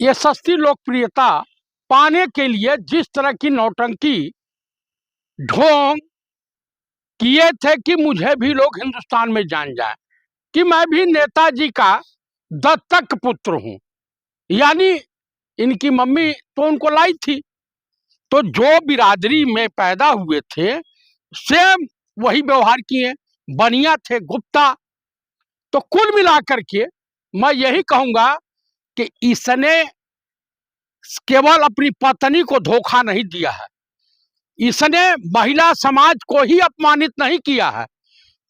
ये सस्ती लोकप्रियता पाने के लिए जिस तरह की नौटंकी ढोंग किए थे कि मुझे भी लोग हिंदुस्तान में जान जाए कि मैं भी नेताजी का दत्तक पुत्र हूं। यानी इनकी मम्मी तो उनको लाई थी, तो जो बिरादरी में पैदा हुए थे सेम वही व्यवहार किए, बनिया थे, गुप्ता। तो कुल मिलाकर के मैं यही कहूंगा कि इसने केवल अपनी पत्नी को धोखा नहीं दिया है, इसने महिला समाज को ही अपमानित नहीं किया है,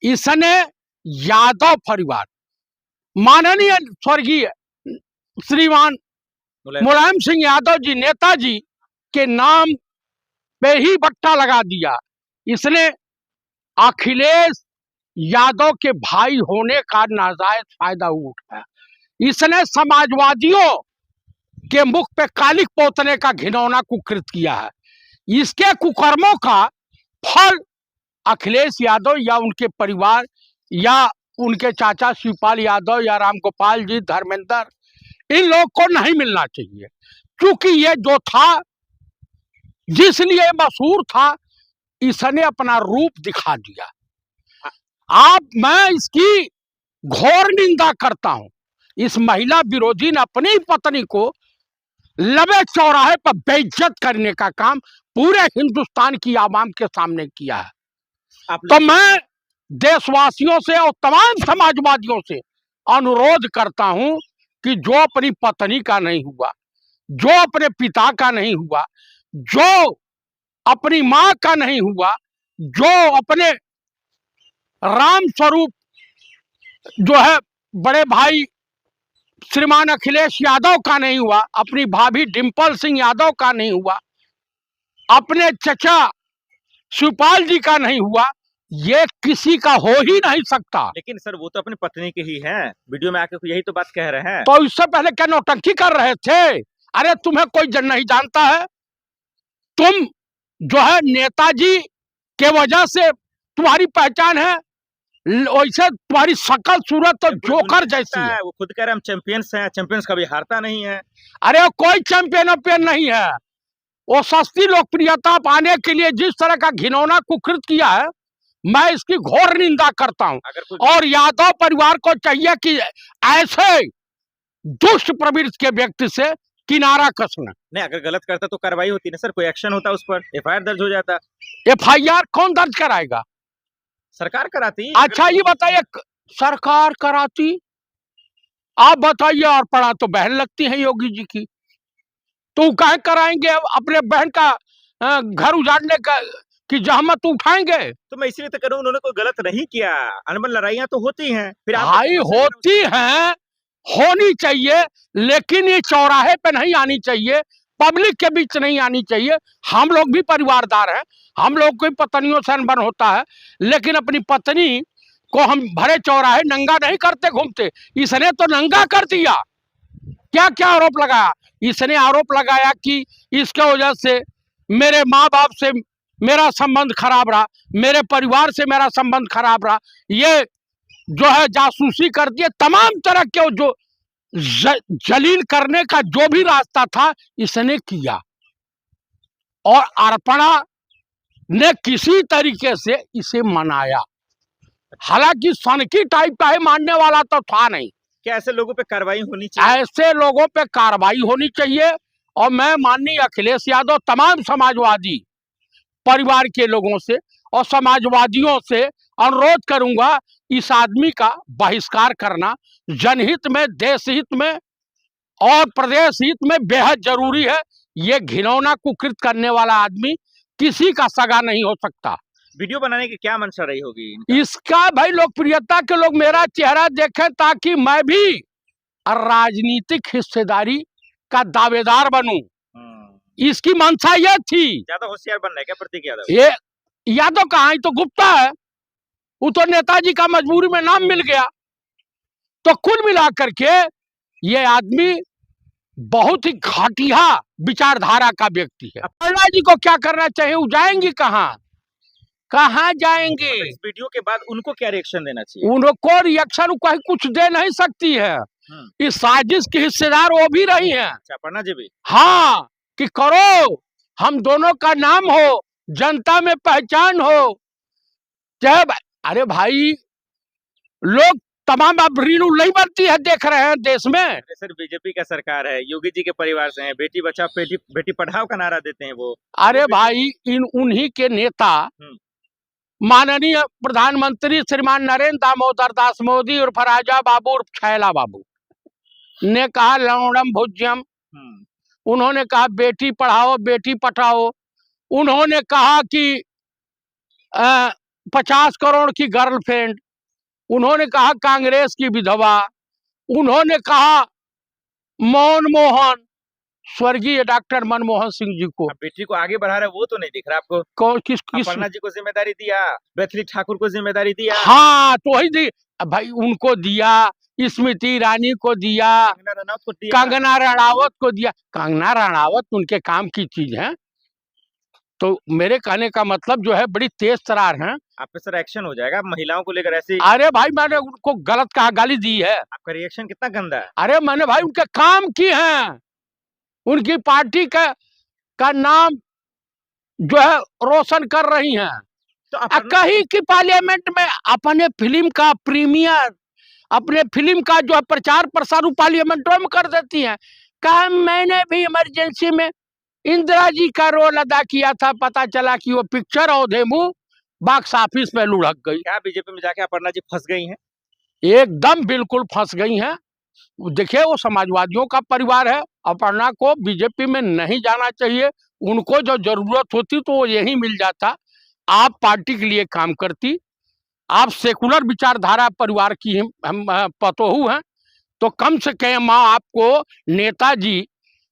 इसने यादव परिवार, माननीय स्वर्गीय श्रीमान मुलायम सिंह यादव जी, नेताजी के नाम पे ही बट्टा लगा दिया। इसने अखिलेश यादव के भाई होने का नाजायज फायदा उठाया। इसने समाजवादियों के मुख पे कालिक पोतने का घिनौना कुकृत किया है। इसके कुकर्मों का फल अखिलेश यादव या उनके परिवार या उनके चाचा शिवपाल यादव या रामगोपाल जी, धर्मेंद्र, इन लोग को नहीं मिलना चाहिए, क्योंकि ये जो था, जिसलिए मशहूर था, इसने अपना रूप दिखा दिया। मैं इसकी घोर निंदा करता हूं। इस महिला विरोधी ने अपनी पत्नी को लबे चौराहे पर बेइज्जत करने का काम पूरे हिंदुस्तान की आवाम के सामने किया है। तो मैं देशवासियों से और तमाम समाजवादियों से अनुरोध करता हूं कि जो अपनी पत्नी का नहीं हुआ, जो अपने पिता का नहीं हुआ, जो अपनी मां का नहीं हुआ, जो अपने राम स्वरूप जो है बड़े भाई श्रीमान अखिलेश यादव का नहीं हुआ, अपनी भाभी डिंपल सिंह यादव का नहीं हुआ, अपने चचा शिवपाल जी का नहीं हुआ, ये किसी का हो ही नहीं सकता। लेकिन सर वो तो अपनी पत्नी के ही हैं, वीडियो में आके यही तो बात कह रहे हैं। तो इससे पहले क्या नौटंकी कर रहे थे? अरे तुम्हें कोई नहीं जानता है, तुम जो है नेताजी के वजह से तुम्हारी पहचान है, वैसे तुम्हारी शकल सूरत तो जोकर जैसी है। वो खुद कह रहे हम चैंपियंस हैं, चैंपियंस कभी हारता नहीं है। अरे कोई चैंपियन नहीं है। वो सस्ती लोकप्रियता पाने के लिए जिस तरह का घिनौना कुकृत किया है, मैं इसकी घोर निंदा करता हूं। और यादव परिवार को चाहिए कि ऐसे दुष्ट प्रवृत्ति के व्यक्ति से किनारा कसना। नहीं, अगर गलत करता तो कार्रवाई होती ना सर, कोई एक्शन होता, उस पर एफआईआर दर्ज हो जाता। एफआईआर कौन दर्ज कराएगा? सरकार कराती। अच्छा ये बताइए, सरकार कराती? आप बताइए, और पढ़ा तो बहन लगती है योगी जी की, तो कहे कराएंगे अपने बहन का घर उजाड़ने का की जहमत उठाएंगे? तो मैं इसीलिए तो कह रहा हूं, उन्होंने कोई गलत नहीं किया। अनबन लड़ाइयां तो होती हैं, फिर भाई होती हैं, होनी चाहिए, लेकिन ये चौराहे पे नहीं आनी चाहिए, पब्लिक के बीच नहीं आनी चाहिए। हम लोग भी परिवारदार हैं, हम लोग कोई पत्नियों से अनबन होता है, लेकिन अपनी पत्नी को हम भरे चौराहे नंगा नहीं करते घूमते। इसने तो नंगा कर दिया। क्या क्या आरोप लगाया? इसने आरोप लगाया कि इसके वजह से मेरे माँ बाप से मेरा संबंध खराब रहा, मेरे परिवार से मेरा संबंध खराब रहा, ये जो है जासूसी कर दिए। तमाम तरह के जो जलील करने का जो भी रास्ता था इसने किया, और अर्पणा ने किसी तरीके से इसे मनाया। हालांकि सनकी टाइप का है, मानने वाला तो था नहीं। क्या ऐसे लोगों पे कार्रवाई होनी चाहिए? ऐसे लोगों पे कार्रवाई होनी चाहिए। और मैं माननीय अखिलेश यादव तमाम समाजवादी परिवार के लोगों से और समाजवादियों से अनुरोध करूंगा, इस आदमी का बहिष्कार करना जनहित में, देश हित में और प्रदेश हित में बेहद जरूरी है। ये घिनौना कुकृत करने वाला आदमी किसी का सगा नहीं हो सकता। वीडियो बनाने की क्या मंशा रही होगी? इसका भाई लोकप्रियता के लोग मेरा चेहरा देखें ताकि मैं भी राजनीतिक हिस्सेदारी का दावेदार बनूं। इसकी मंशा यह थी। ज्यादा होशियार बनना है क्या प्रतीक यादव? ये यादव कहाँ, तो गुप्ता है, वो तो नेताजी का मजबूरी में नाम मिल गया। तो कुल मिलाकर के ये आदमी बहुत ही घटिया विचारधारा का व्यक्ति है। अपर्णा जी को क्या करना चाहिए? वो जाएंगी कहाँ जाएंगे? इस वीडियो के बाद उनको क्या रिएक्शन देना चाहिए? उनको रिएक्शन कहीं कुछ दे नहीं सकती है। इस साजिश की हिस्सेदार वो भी रही हैं। अच्छा, अपर्णा जी भी। हाँ, कि करो, हम दोनों का नाम हो, जनता में पहचान हो। चाहे अरे भाई, लोग तमाम अब रील नहीं बनती है, देख रहे हैं देश में। अरे सर, बीजेपी का सरकार है, योगी जी के परिवार से हैं, बेटी बचाओ बेटी पढ़ाओ का नारा देते हैं वो। अरे भाई, उन्हीं के नेता माननीय प्रधानमंत्री श्रीमान नरेंद्र दामोदर दास मोदी उर्फ राजा बाबू उर्फ छैला बाबू ने कहा लौड़म भुज्यम। उन्होंने कहा बेटी पढ़ाओ बेटी पढ़ाओ। उन्होंने कहा कि 50 करोड़ की गर्लफ्रेंड। उन्होंने कहा कांग्रेस की विधवा। उन्होंने कहा मनमोहन, स्वर्गीय डॉक्टर मनमोहन सिंह जी को। बेटी को आगे बढ़ा रहे वो तो नहीं दिख रहा आपको। किस अपर्णा जी को जिम्मेदारी दिया, बैथली ठाकुर को जिम्मेदारी दिया। हाँ, तो वही दी भाई, उनको दिया, स्मृति ईरानी को दिया, कंगना रणावत को दिया। कंगना रणावत उनके काम की चीज है। तो मेरे कहने का मतलब जो है, बड़ी तेज तरार हैं। आप पे सर एक्शन हो जाएगा महिलाओं को लेकर ऐसी। अरे भाई, मैंने उनको गलत कहा, गाली दी है। आपका रिएक्शन कितना गंदा है। अरे मैंने भाई उनके काम की हैं, उनकी पार्टी का नाम जो है रोशन कर रही हैं। तो कहीं की पार्लियामेंट में अपने फिल्म का प्रीमियर, अपने फिल्म का जो है प्रचार प्रसार पार्लियामेंटों में कर देती हैं। कहा मैंने भी इमरजेंसी में इंदिरा जी का रोल अदा किया था, पता चला कि वो पिक्चर औधे मुंह बॉक्स ऑफिस में लुढ़क गई। क्या बीजेपी में जाके अपर्णा जी फंस गई हैं? एकदम बिल्कुल फंस गई हैं। देखिए, वो समाजवादियों का परिवार है। अपर्णा को बीजेपी में नहीं जाना चाहिए। उनको जो जरूरत होती तो वो यही मिल जाता। आप पार्टी के लिए काम करती, आप सेकुलर विचारधारा परिवार की हम पतोहू हैं, तो कम से कम आपको नेताजी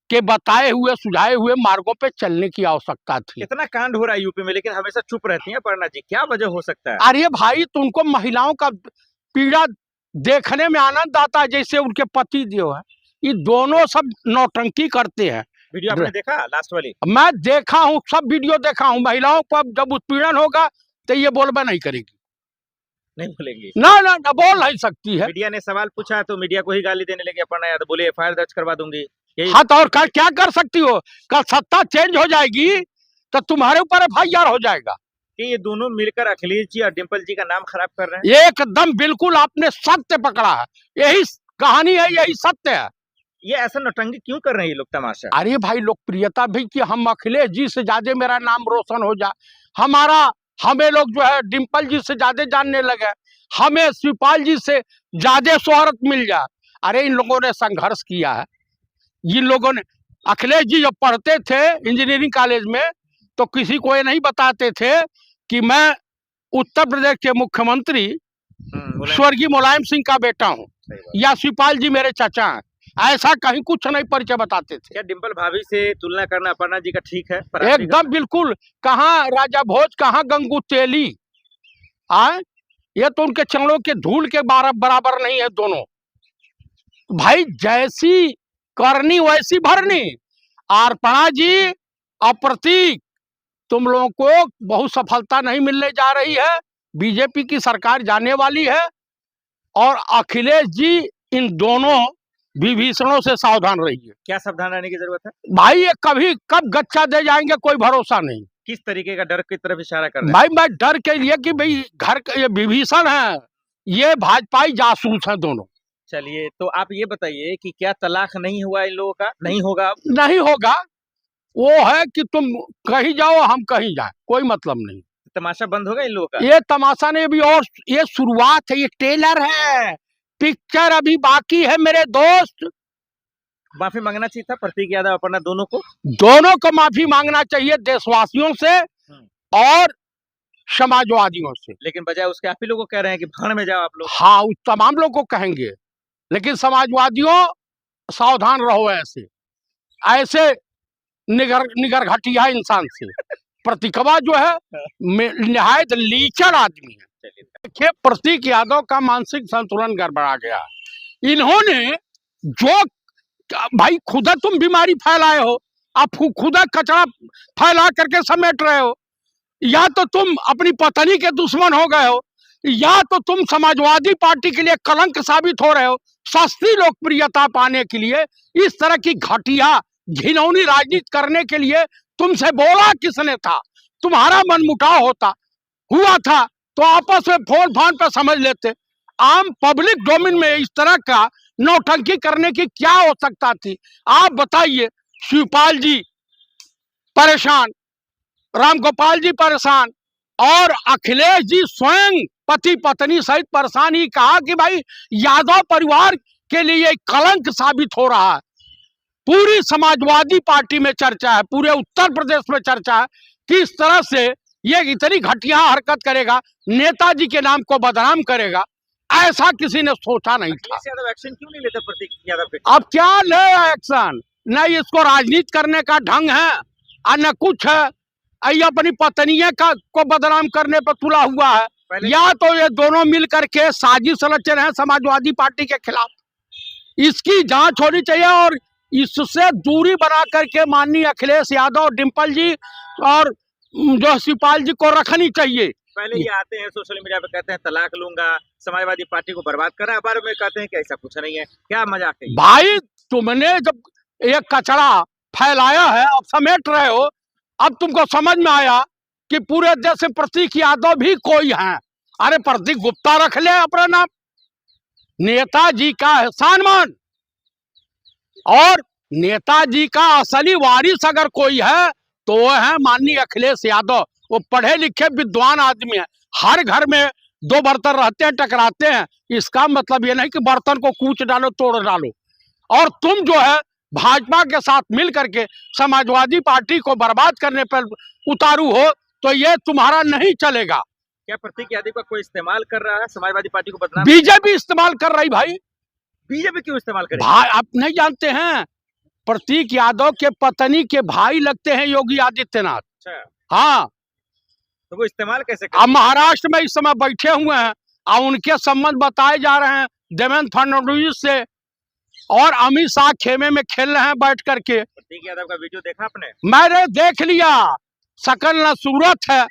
के बताए हुए सुझाए हुए मार्गों पे चलने की आवश्यकता थी। इतना कांड हो रहा है यूपी में, लेकिन हमेशा चुप रहती हैं अपर्णा जी, क्या वजह हो सकता है? अरे भाई, तुमको महिलाओं का पीड़ा देखने में आनंद आता है, जैसे उनके पति जो है, ये दोनों सब नौटंकी करते हैं। वीडियो आपने देखा लास्ट वाली? मैं देखा हूँ, सब वीडियो देखा हूँ। महिलाओं को जब उत्पीड़न होगा तो ये बोलबा नहीं करेगी, नहीं बोलेंगी। ना बोल नहीं सकती है। मीडिया ने सवाल पूछा तो मीडिया को ही गाली देने लगी अपर्णा यादव, बोले एफआईआर दर्ज करवा दूंगी। हाँ, तो और क्या कर सकती हो? कल सत्ता चेंज हो जाएगी तो तुम्हारे ऊपर एफआईआर हो जाएगा। कि ये दोनों मिलकर अखिलेश जी और डिम्पल जी का नाम खराब कर रहे हैं। एकदम बिल्कुल आपने सत्य पकड़ा है। यही कहानी है, यही सत्य है। ये ऐसा नौटंकी क्यों कर रहे हैं ये लोग तमाशा? अरे भाई, लोकप्रियता भी कि हम अखिलेश जी से ज्यादा मेरा नाम रोशन हो जाए, हमें लोग जो है डिम्पल जी से ज्यादा जानने लगे, हमें शिवपाल जी से ज्यादा शोहरत मिल जाए। अरे इन लोगों ने संघर्ष किया है। इन लोगों ने, अखिलेश जी जब पढ़ते थे इंजीनियरिंग कॉलेज में, तो किसी को ये नहीं बताते थे कि मैं उत्तर प्रदेश के मुख्यमंत्री स्वर्गीय मुलायम सिंह का बेटा हूँ या शिवपाल जी मेरे चाचा हैं। ऐसा कहीं कुछ नहीं परिचय बताते थे। क्या डिम्पल भाभी से तुलना करना अपर्णा जी का ठीक है? एकदम बिल्कुल। कहाँ राजा भोज, कहाँ गंगू तेली। ये तो उनके चरणों के धूल के बराबर नहीं है दोनों। भाई, जैसी करनी वैसी भरनी। अर्पणा जी और प्रतीक, तुम लोगों को बहुत सफलता नहीं मिलने जा रही है। बीजेपी की सरकार जाने वाली है और अखिलेश जी इन दोनों विभीषणों से सावधान रहिए। क्या सावधान रहने की जरूरत है भाई? ये कब गच्चा दे जाएंगे, कोई भरोसा नहीं। किस तरीके का डर की तरफ इशारा कर रहे हैं? भाई, मैं डर के लिए कि भाई घर ये विभीषण है, ये भाजपाई जासूस हैं दोनों। चलिए, तो आप ये बताइए कि क्या तलाक नहीं हुआ इन लोगों का? नहीं होगा? अब नहीं होगा। वो है कि तुम कहीं जाओ हम कहीं जाए, कोई मतलब नहीं। तमाशा बंद होगा इन लोगों का? ये तमाशा नहीं, अभी और ये शुरुआत है, ये ट्रेलर है, पिक्चर अभी बाकी है मेरे दोस्त। माफी मांगना चाहिए था प्रतीक यादव अपर्णा दोनों को माफी मांगना चाहिए देशवासियों से और समाजवादियों से। लेकिन बजाय उसके आप ही लोगों को कह रहे हैं कि भाड़ में जाओ आप लोग। हाँ, उस तमाम लोग को कहेंगे, लेकिन समाजवादियों सावधान रहो ऐसे निगर घटिया इंसान से। प्रतीकवा जो है निहायत लीचर आदमी है। देखिए, प्रतीक यादव का मानसिक संतुलन गड़बड़ा गया। इन्होंने जो, भाई खुदा तुम बीमारी फैलाए हो, आप खुदा कचरा फैला करके समेट रहे हो, या तो तुम अपनी पत्नी के दुश्मन हो गए हो, या तो तुम समाजवादी पार्टी के लिए कलंक साबित हो रहे हो, सस्ती लोकप्रियता पाने के लिए इस तरह की घटिया घिनौनी राजनीति करने के लिए तुमसे बोला किसने था? तुम्हारा मनमुटाव हुआ था तो आपस में फोन फान पे समझ लेते। आम पब्लिक डोमेन में इस तरह का नौटंकी करने की क्या हो सकता थी? आप बताइए। शिवपाल जी परेशान, रामगोपाल जी परेशान और अखिलेश जी स्वयं पति पत्नी सहित परेशान। ही कहा कि भाई यादव परिवार के लिए कलंक साबित हो रहा है। पूरी समाजवादी पार्टी में चर्चा है, पूरे उत्तर प्रदेश में चर्चा है कि इस तरह से ये इतनी घटिया हरकत करेगा, नेताजी के नाम को बदनाम करेगा, ऐसा किसी ने सोचा नहीं था। यादव एक्शन क्यों नहीं लेते प्रतीक यादव पे? अब क्या ले एक्शन? नहीं इसको राजनीति करने का ढंग है और न कुछ है। ये अपनी पत्नी को बदनाम करने पर तुला हुआ है। या तो ये दोनों मिल करके साजिश रचे रहे समाजवादी पार्टी के खिलाफ। इसकी जांच होनी चाहिए और इससे दूरी बना करके माननीय अखिलेश यादव, डिम्पल जी और जो शिवपाल जी को रखनी चाहिए। पहले ये आते हैं सोशल मीडिया पे कहते हैं तलाक लूंगा, समाजवादी पार्टी को बर्बाद कर रहा है, बार में कहते हैं कि ऐसा कुछ नहीं है। क्या मजाक है भाई? तुमने जब एक कचरा फैलाया है, अब समेट रहे हो, अब तुमको समझ में आया कि पूरे देश में प्रतीक यादव भी कोई है। अरे प्रतीक गुप्ता रख ले अपना नाम। नेताजी का एहसान मान, और नेताजी का असली वारिस अगर कोई है तो वो है माननीय अखिलेश यादव। वो पढ़े लिखे विद्वान आदमी है। हर घर में दो बर्तन रहते हैं, टकराते हैं। इसका मतलब ये नहीं कि बर्तन को कूच डालो, तोड़ डालो। और तुम जो है भाजपा के साथ मिल करके समाजवादी पार्टी को बर्बाद करने पर उतारू हो तो ये तुम्हारा नहीं चलेगा। क्या प्रतीक यादव का कोई इस्तेमाल कर रहा है समाजवादी पार्टी को बदनाम? बीजेपी इस्तेमाल कर रही। भाई बीजेपी क्यों इस्तेमाल करे? भाई आप नहीं जानते हैं, प्रतीक यादव के पत्नी के भाई लगते हैं योगी आदित्यनाथ। अच्छा, हाँ, तो वो इस्तेमाल कैसे अब महाराष्ट्र में इस समय बैठे हुए हैं और उनके संबंध बताए जा रहे हैं देवेंद्र फडणवीस से, और अमित शाह खेमे में खेल रहे हैं बैठ करके। प्रतीक यादव का वीडियो देखा आपने? मैंने देख लिया। शकल न सूरत है।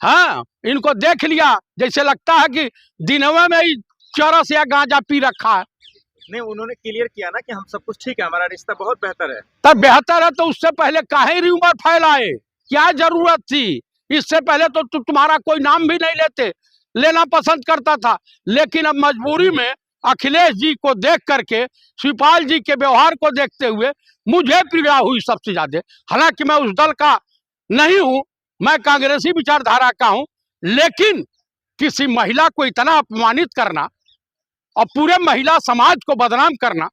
हाँ, इनको देख लिया, जैसे लगता है कि दिनवे में ही चरस या गांजा पी रखा है। नहीं, उन्होंने क्लियर किया ना कि हम सब कुछ ठीक है, हमारा रिश्ता बहुत बेहतर है। तब बेहतर है तो उससे पहले काहे रूमर फैलाए? क्या जरूरत थी? इससे पहले तो तुम्हारा कोई नाम भी नहीं लेना पसंद करता था। लेकिन अब मजबूरी में अखिलेश जी को देख करके, शिवपाल जी के व्यवहार को देखते हुए मुझे पीड़ा हुई सबसे ज्यादा। हालांकि मैं उस दल का नहीं हूं, मैं कांग्रेसी विचारधारा का हूं, लेकिन किसी महिला को इतना अपमानित करना और पूरे महिला समाज को बदनाम करना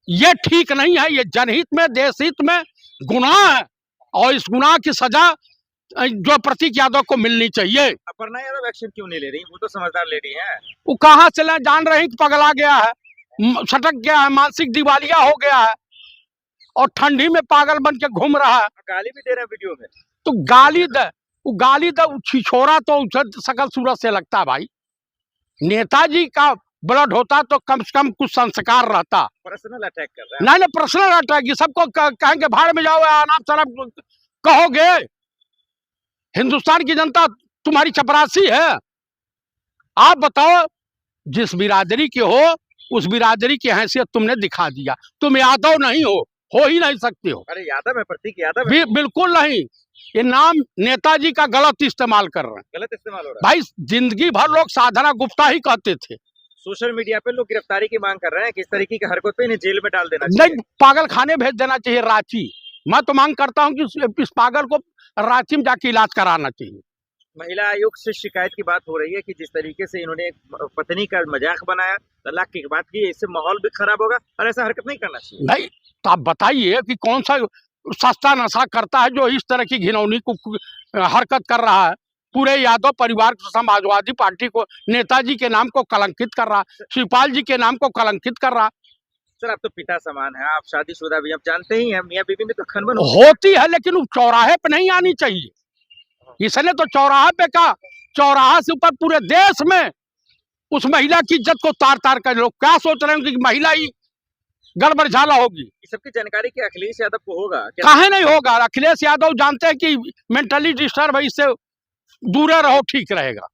ये ठीक नहीं है। ये जनहित में, देशहित में गुनाह है और इस गुनाह की सजा जो प्रतीक यादव को मिलनी चाहिए। अपर्णा यादव एक्शन क्यों नहीं ले रही? वो तो समझदार लेडी है। वो कहाँ से जान रहे हैं कि पगला गया है, सटक गया है, मानसिक दिवालिया हो गया है और ठंडी में पागल बन के घूम रहा है। गाली भी दे रहा है वीडियो में। तो गाली दे छिछोरा तो सकल सूरत से लगता है। भाई नेताजी का ब्लड होता तो कम से कम कुछ संस्कार रहता। पर्सनल अटैक कर रहा है। नहीं, पर्सनल अटैक। सबको कहेंगे भाड़ में जाओ, अनाप शनाप कहोगे। हिंदुस्तान की जनता तुम्हारी चपरासी है। आप बताओ, जिस बिरादरी के हो उस बिरादरी की हैसियत तुमने दिखा दिया। तुम यादव नहीं हो ही नहीं सकते हो। अरे यादव है, प्रतीक यादव है। बिल्कुल नहीं। ये नाम नेताजी का गलत इस्तेमाल कर रहे हैं। गलत इस्तेमाल हो रहा है। भाई जिंदगी भर लोग साधना गुप्ता ही कहते थे। सोशल मीडिया पे लोग गिरफ्तारी की मांग कर रहे हैं कि इस तरीके की हरकत पे इन्हें जेल में डाल देना चाहिए। नहीं, पागल खाने भेज देना चाहिए, रांची। मैं तो मांग करता हूं कि इस पागल को रांची में जाके इलाज कराना चाहिए। महिला आयोग से शिकायत की बात हो रही है कि जिस तरीके से इन्होंने पत्नी का मजाक बनाया, तलाक की बात की, इससे माहौल भी खराब होगा और ऐसा हरकत नहीं करना चाहिए। नहीं तो आप बताइए कि कौन सा सस्ता नशा करता है जो इस तरह की घिनौनी को हरकत कर रहा है। पूरे यादव परिवार को, समाजवादी पार्टी को, नेताजी के नाम को कलंकित कर रहा, शिवपाल जी के नाम को कलंकित कर रहा। सर, आप तो पिता समान है, आप शादीशुदा भी, आप जानते ही हैं मियां बीवी में तो खनबन होती है, लेकिन वो चौराहे पे नहीं आनी चाहिए। इसने तो चौराहा पे का, चौराहा से ऊपर पूरे देश में उस महिला की इज्जत को तार तार कर, लोग क्या सोच रहे हैं कि महिला ही गड़बड़ झाला होगी। इस सबकी जानकारी कि अखिलेश यादव को होगा? काहे नहीं होगा? अखिलेश यादव जानते हैं कि मेंटली डिस्टर्ब है, इससे दूर रहो, ठीक रहेगा।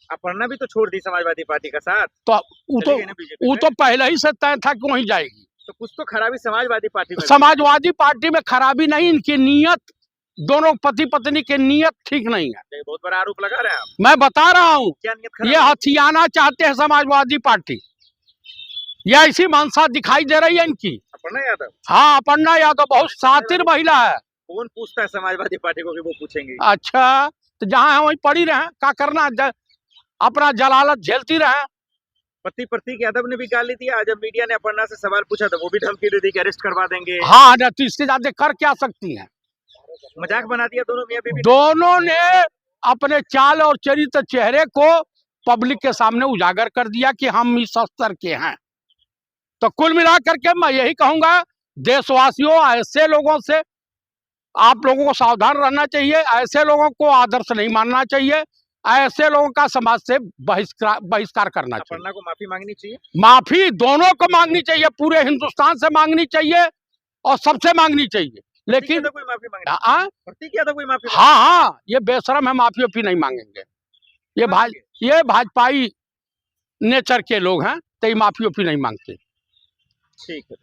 अपर्णा भी तो छोड़ दी समाजवादी पार्टी का साथ, तो वो चली तो गई ना बीजेपी वो में। तो पहले ही से तय था कि वहीं जाएगी। तो कुछ तो खराबी समाजवादी पार्टी में भी है। समाजवादी पार्टी में खराबी नहीं, इनकी नीयत, दोनों पति पत्नी की नीयत ठीक नहीं है। ये बहुत बड़ा आरोप लगा रहे हैं आप। मैं बता रहा हूँ, क्या नियत ये खराब है? हथियाना चाहते हैं समाजवादी पार्टी, यह ऐसी मंशा दिखाई दे रही है इनकी। अपर्णा यादव हाँ, अपर्णा यादव बहुत शातिर महिला है। कौन पूछता है समाजवादी पार्टी को कि वो पूछेंगे? अच्छा, तो जहाँ है वहीं पड़ी रहे, क्या करना, अपना जलालत झेलती रहे। पति प्रतीक यादव ने भी गाली दिया। जब मीडिया ने अपर्णा से सवाल पूछा तो वो भी धमकी दे दी कि अरेस्ट करवा देंगे। हाँ, तो इससे ज्यादा कर क्या सकती हैं। मजाक बना दिया दोनों मियां बीवी ने। दोनों ने अपने चाल और चरित्र चेहरे को पब्लिक के सामने उजागर कर दिया कि हम इस स्तर के हैं। तो कुल मिलाकर के मैं यही कहूंगा, देशवासियों, ऐसे लोगों से आप लोगों को सावधान रहना चाहिए, ऐसे लोगों को आदर्श नहीं मानना चाहिए, ऐसे लोगों का समाज से बहिष्कार करना चाहिए। अपर्णा को माफी मांगनी चाहिए। माफी दोनों को मांगनी चाहिए, पूरे हिंदुस्तान से मांगनी चाहिए और सबसे मांगनी चाहिए। लेकिन कोई माफी मांगनी, हाँ प्रतीक यादव कोई माफी हाँ, ये बेशरम है, माफी वाफी नहीं मांगेंगे। ये भाजपाई नेचर के लोग हैं, तो ये माफी वाफी नहीं मांगते। ठीक है।